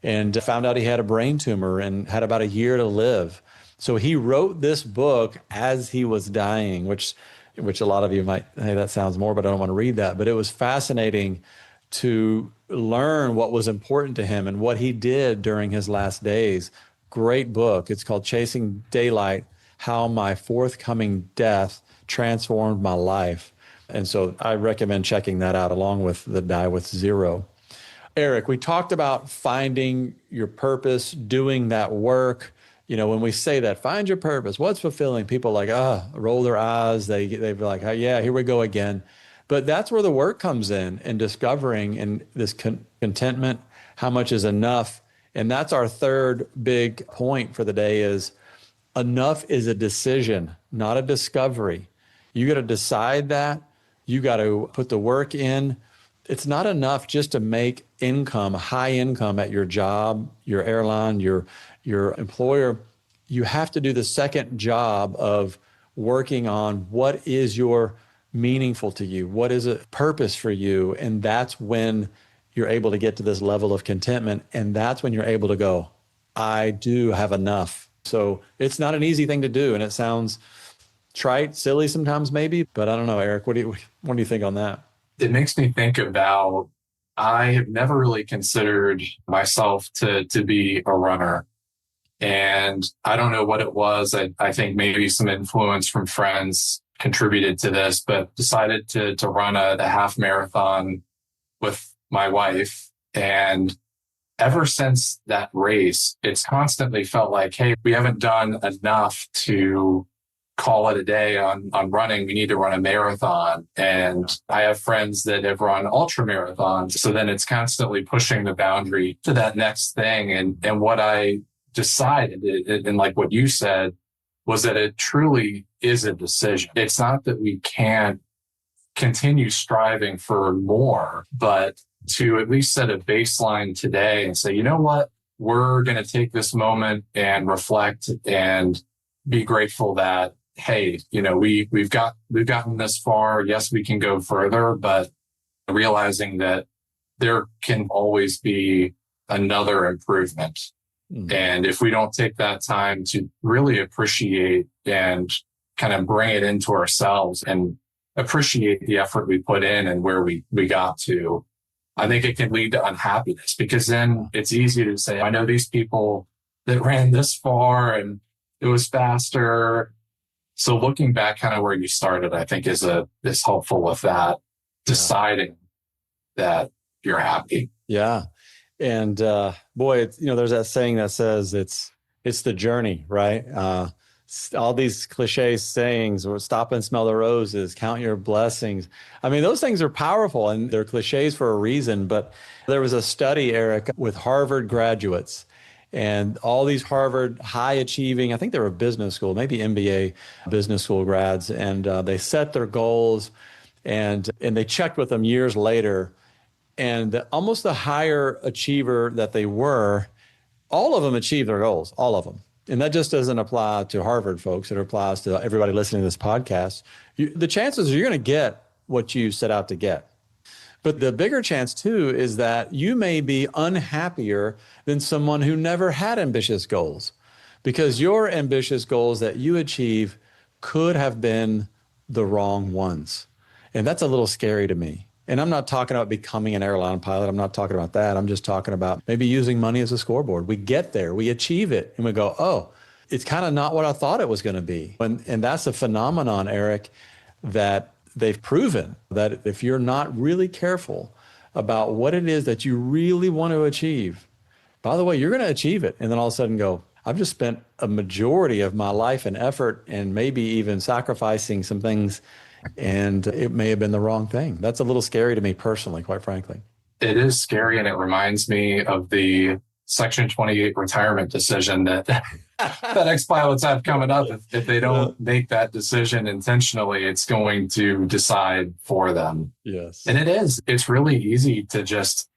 and found out he had a brain tumor and had about a year to live. So he wrote this book as he was dying, which a lot of you might, hey, that sounds morbid, I don't want to read that. But it was fascinating to learn what was important to him and what he did during his last days. Great book. It's called Chasing Daylight, How My Forthcoming Death Transformed My Life. And so I recommend checking that out along with the Die with Zero. Eric, we talked about finding your purpose, doing that work. When we say that, find your purpose, what's fulfilling? People roll their eyes. They'd be like, oh, yeah, here we go again. But that's where the work comes in and discovering and this contentment, how much is enough. And that's our third big point for the day is enough is a decision, not a discovery. You got to decide that. You got to put the work in. It's not enough just to make income, high income at your job, your airline, your employer. You have to do the second job of working on what is meaningful to you, what is a purpose for you. And that's when you're able to get to this level of contentment. And that's when you're able to go, I do have enough. So it's not an easy thing to do. And it sounds trite, silly sometimes maybe, but I don't know, Eric, what do you think on that?
It makes me think about, I have never really considered myself to be a runner. And I don't know what it was. I think maybe some influence from friends contributed to this, but decided to run a half marathon with my wife. And ever since that race, it's constantly felt like, hey, we haven't done enough to call it a day on running. We need to run a marathon. And I have friends that have run ultra marathons. So then it's constantly pushing the boundary to that next thing. And what I decided, and like what you said, was that it truly is a decision. It's not that we can't continue striving for more, but to at least set a baseline today and say, you know what, we're going to take this moment and reflect and be grateful that, hey, we've gotten this far. Yes, we can go further, but realizing that there can always be another improvement. And if we don't take that time to really appreciate and kind of bring it into ourselves and appreciate the effort we put in and where we got to, I think it can lead to unhappiness, because then it's easy to say, I know these people that ran this far and it was faster. So looking back kind of where you started, I think is helpful with that, deciding that you're happy.
Yeah. And boy, there's that saying that says it's the journey, right? All these cliche sayings, or stop and smell the roses, count your blessings. I mean, those things are powerful and they're cliches for a reason. But there was a study, Eric, with Harvard graduates, and all these Harvard high achieving, I think they were business school, maybe MBA business school grads, and they set their goals, and they checked with them years later. And almost the higher achiever that they were, all of them achieved their goals, all of them. And that just doesn't apply to Harvard folks. It applies to everybody listening to this podcast. The chances are you're going to get what you set out to get. But the bigger chance, too, is that you may be unhappier than someone who never had ambitious goals, because your ambitious goals that you achieve could have been the wrong ones. And that's a little scary to me. And I'm not talking about becoming an airline pilot. I'm not talking about that. I'm just talking about maybe using money as a scoreboard. We get there, we achieve it, and we go, oh, it's kind of not what I thought it was going to be. And that's a phenomenon, Eric, that they've proven that if you're not really careful about what it is that you really want to achieve, by the way, you're going to achieve it. And then all of a sudden go, I've just spent a majority of my life and effort and maybe even sacrificing some things, and it may have been the wrong thing. That's a little scary to me personally, quite frankly.
It is scary, and it reminds me of the Section 28 retirement decision that FedEx pilots have coming up. If they don't make that decision intentionally, it's going to decide for them.
Yes.
And it's really easy to just,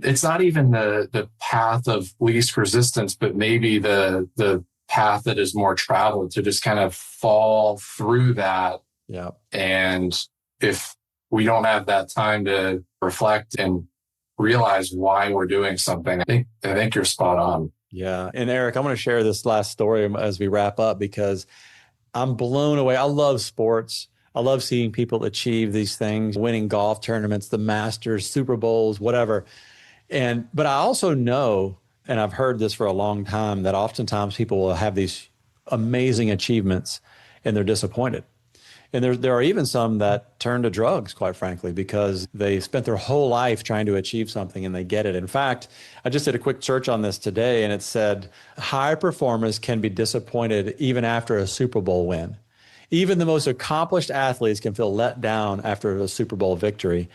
it's not even the path of least resistance, but maybe the path that is more traveled, to just kind of fall through that.
Yeah.
And if we don't have that time to reflect and realize why we're doing something, I think you're spot on.
Yeah. And Eric, I'm going to share this last story as we wrap up, because I'm blown away. I love sports. I love seeing people achieve these things, winning golf tournaments, the Masters, Super Bowls, whatever. But I also know, and I've heard this for a long time, that oftentimes people will have these amazing achievements and they're disappointed. And there are even some that turn to drugs, quite frankly, because they spent their whole life trying to achieve something and they get it. In fact, I just did a quick search on this today, and it said high performers can be disappointed even after a Super Bowl win. Even the most accomplished athletes can feel let down after a Super Bowl victory.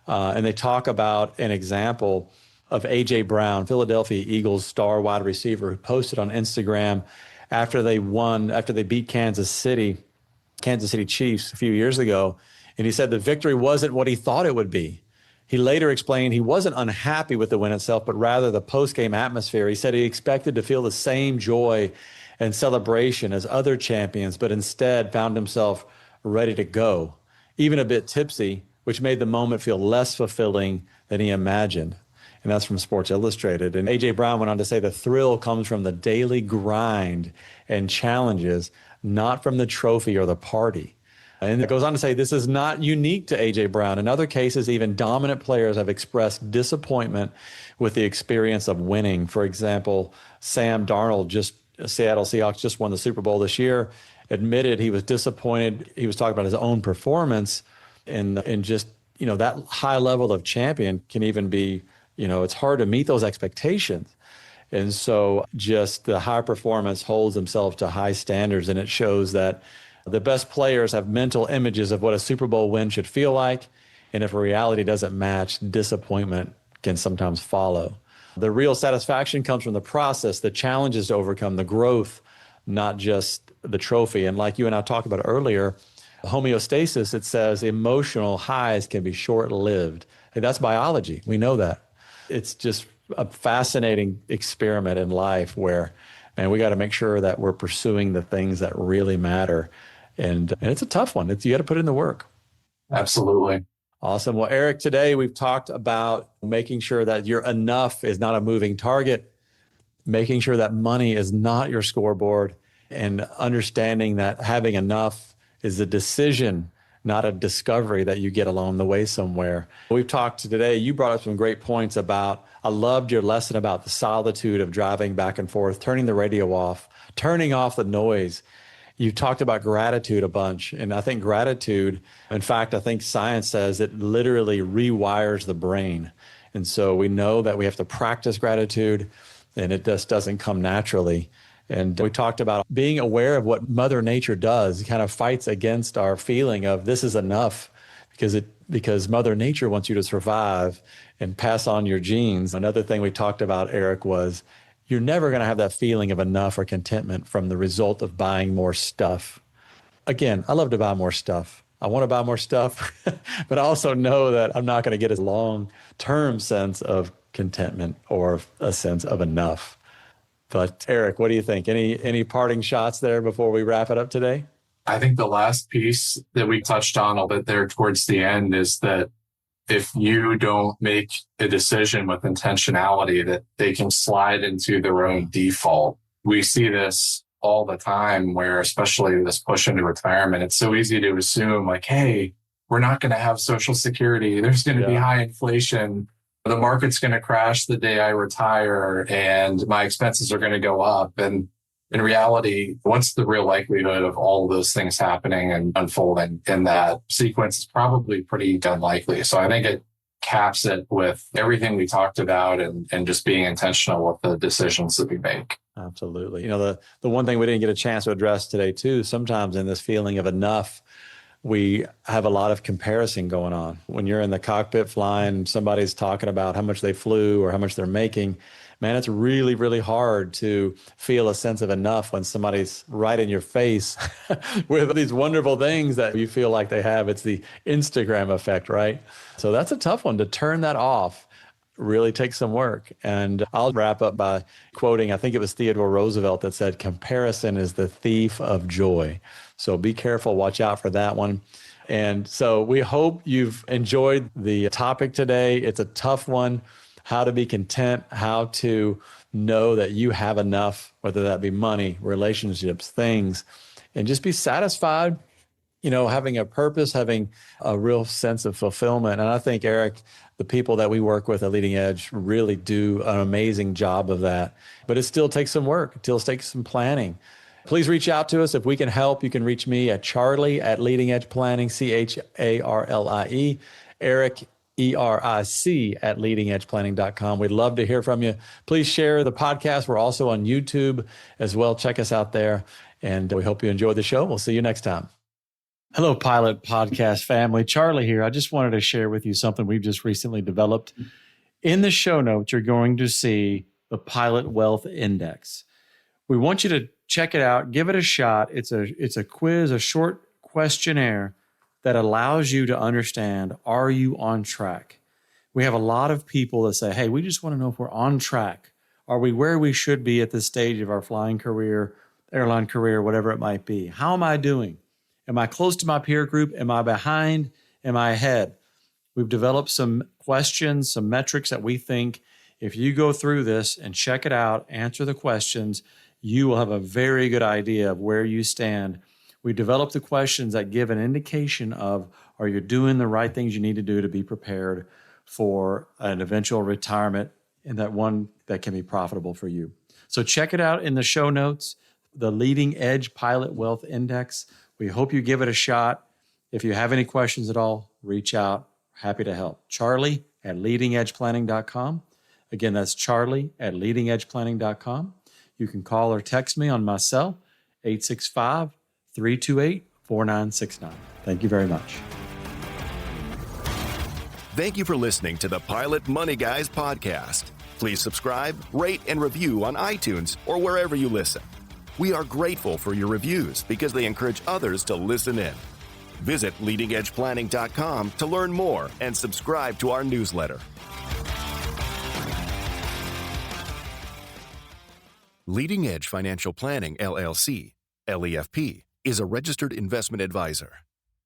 And they talk about an example of A.J. Brown, Philadelphia Eagles star wide receiver, who posted on Instagram after they beat Kansas City Chiefs a few years ago. And he said the victory wasn't what he thought it would be. He later explained he wasn't unhappy with the win itself, but rather the post-game atmosphere. He said he expected to feel the same joy and celebration as other champions, but instead found himself ready to go, even a bit tipsy, which made the moment feel less fulfilling than he imagined. And that's from Sports Illustrated. And A.J. Brown went on to say the thrill comes from the daily grind and challenges, not from the trophy or the party. And it goes on to say this is not unique to A.J. Brown. In other cases, even dominant players have expressed disappointment with the experience of winning. For example, Sam Darnold, Seattle Seahawks, just won the Super Bowl this year, admitted he was disappointed. He was talking about his own performance, and just, that high level of champion can even be It's hard to meet those expectations. And so just the high performance holds themselves to high standards, and it shows that the best players have mental images of what a Super Bowl win should feel like. And if reality doesn't match, disappointment can sometimes follow. The real satisfaction comes from the process, the challenges to overcome, the growth, not just the trophy. And like you and I talked about earlier, homeostasis, it says emotional highs can be short-lived. And that's biology. We know that. It's just a fascinating experiment in life where, man, we got to make sure that we're pursuing the things that really matter. And it's a tough one. You got to put in the work.
Absolutely.
Awesome. Well, Eric, today we've talked about making sure that your enough is not a moving target, making sure that money is not your scoreboard, and understanding that having enough is a decision, not a discovery that you get along the way somewhere. We've talked today, you brought up some great points about, I loved your lesson about the solitude of driving back and forth, turning the radio off, turning off the noise. You talked about gratitude a bunch. And I think gratitude, in fact, I think science says it literally rewires the brain. And so we know that we have to practice gratitude, and it just doesn't come naturally. And we talked about being aware of what Mother Nature does. It kind of fights against our feeling of this is enough because Mother Nature wants you to survive and pass on your genes. Another thing we talked about, Eric, was you're never going to have that feeling of enough or contentment from the result of buying more stuff. Again, I love to buy more stuff. I want to buy more stuff, but I also know that I'm not going to get a long-term sense of contentment or a sense of enough. But Eric, what do you think? Any parting shots there before we wrap it up today?
I think the last piece that we touched on a bit there towards the end is that if you don't make a decision with intentionality, that they can slide into their own default. We see this all the time where, especially this push into retirement, it's so easy to assume like, hey, we're not going to have Social Security. There's going to be high inflation. The market's going to crash the day I retire and my expenses are going to go up. And in reality, what's the real likelihood of all of those things happening and unfolding in that sequence is probably pretty unlikely. So I think it caps it with everything we talked about and just being intentional with the decisions that we make.
Absolutely. The one thing we didn't get a chance to address today too, sometimes in this feeling of enough, we have a lot of comparison going on. When you're in the cockpit flying, somebody's talking about how much they flew or how much they're making. Man, it's really, really hard to feel a sense of enough when somebody's right in your face with these wonderful things that you feel like they have. It's the Instagram effect, right? So that's a tough one to turn that off. Really takes some work. And I'll wrap up by quoting, I think it was Theodore Roosevelt that said, comparison is the thief of joy. So be careful, watch out for that one. And so we hope you've enjoyed the topic today. It's a tough one, how to be content, how to know that you have enough, whether that be money, relationships, things, and just be satisfied, having a purpose, having a real sense of fulfillment. And I think, Eric, the people that we work with at Leading Edge really do an amazing job of that. But it still takes some work. It still takes some planning. Please reach out to us. If we can help, you can reach me at Charlie at Leading Edge Planning, CHARLIE, Eric, ERIC at leadingedgeplanning.com. We'd love to hear from you. Please share the podcast. We're also on YouTube as well. Check us out there. And we hope you enjoyed the show. We'll see you next time. Hello, Pilot Podcast family. Charlie here. I just wanted to share with you something we've just recently developed. In the show notes, you're going to see the Pilot Wealth Index. We want you to check it out. Give it a shot. It's a quiz, a short questionnaire that allows you to understand, are you on track? We have a lot of people that say, hey, we just want to know if we're on track. Are we where we should be at this stage of our flying career, airline career, whatever it might be? How am I doing? Am I close to my peer group? Am I behind? Am I ahead? We've developed some questions, some metrics that we think if you go through this and check it out, answer the questions, you will have a very good idea of where you stand. We developed the questions that give an indication of, are you doing the right things you need to do to be prepared for an eventual retirement and that one that can be profitable for you. So check it out in the show notes, the Leading Edge Pilot Wealth Index. We hope you give it a shot. If you have any questions at all, reach out. Happy to help. Charlie at leadingedgeplanning.com. Again, that's charlie@leadingedgeplanning.com. You can call or text me on my cell, 865-328-4969. Thank you very much.
Thank you for listening to the Pilot Money Guys podcast. Please subscribe, rate, and review on iTunes or wherever you listen. We are grateful for your reviews because they encourage others to listen in. Visit leadingedgeplanning.com to learn more and subscribe to our newsletter. Leading Edge Financial Planning, LLC, LEFP, is a registered investment advisor.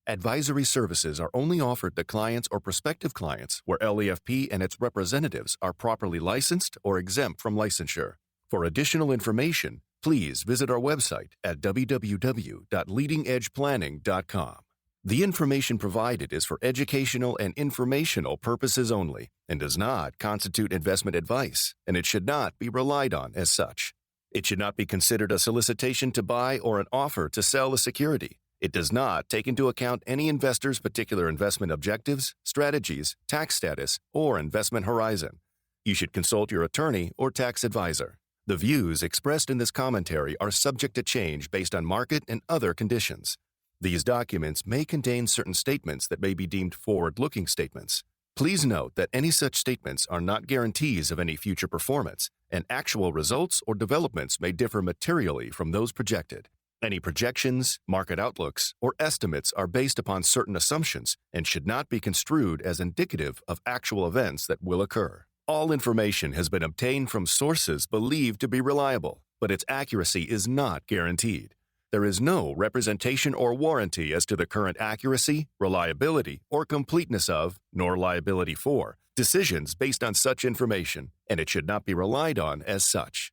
Advisory services are only offered to clients or prospective clients where LEFP and its representatives are properly licensed or exempt from licensure. For additional information, please visit our website at www.leadingedgeplanning.com. The information provided is for educational and informational purposes only and does not constitute investment advice, and it should not be relied on as such. It should not be considered a solicitation to buy or an offer to sell a security. It does not take into account any investor's particular investment objectives, strategies, tax status, or investment horizon. You should consult your attorney or tax advisor. The views expressed in this commentary are subject to change based on market and other conditions. These documents may contain certain statements that may be deemed forward-looking statements. Please note that any such statements are not guarantees of any future performance, and actual results or developments may differ materially from those projected. Any projections, market outlooks, or estimates are based upon certain assumptions and should not be construed as indicative of actual events that will occur. All information has been obtained from sources believed to be reliable, but its accuracy is not guaranteed. There is no representation or warranty as to the current accuracy, reliability, or completeness of, nor liability for, decisions based on such information, and it should not be relied on as such.